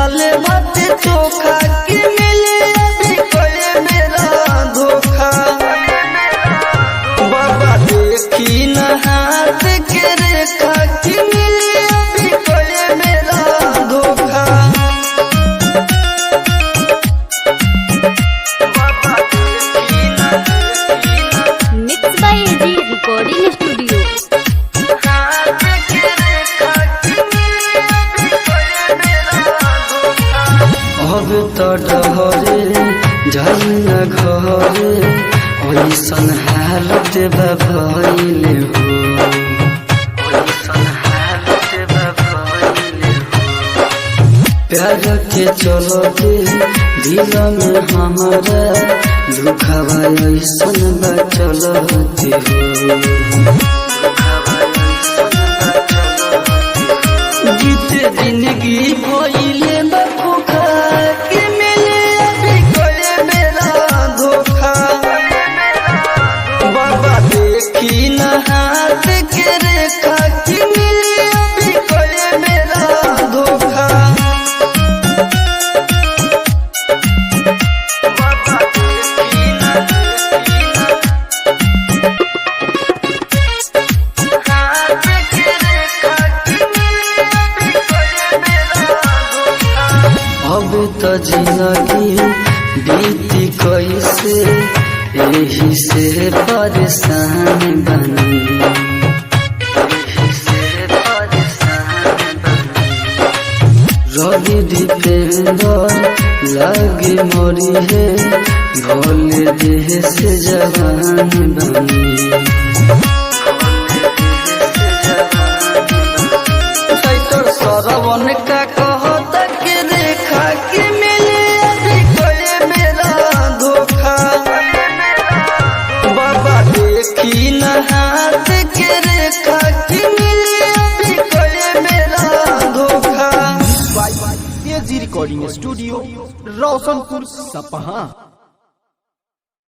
दाल भात चोखा के मिले अभी कोई मेरा धोखा। बाबा देखी न हाथ के रेखा के मिले अभी कोई मेरा धोखा। Mix by AG recording studio. अब तो डहरे जाई न घरे ओइसन हालत भइले हो, ओइसन हालत भइले हो। प्यार के चलते दिल में हमारा दुखवा ऐसन बचलते हो। जीते जिंदगी भइले न खोखा के मिले अभी कोई मेरा धोखा। बाबा देखी न हाथ के रेखा के मिले अभी कोई मेरा धोखा। बाबा देखी न हाथ के रेखा के मिले अभी कोई मेरा धोखा। अब तो जिंदगी बीती कैसे यही से परेशान बनी, यही से परेशान बनी। रवि दीपेंद्र लगे मोरी है भोले देह से जवान बनी। सरवन का कहता के रेखा के मिले अभी कोई मेरा धोखा। बाबा देखी न हाथ के रेखा के मिले अभी कोई मेरा धोखा। एजी रिकॉर्डिंग स्टूडियो रोशनपुर सपहा।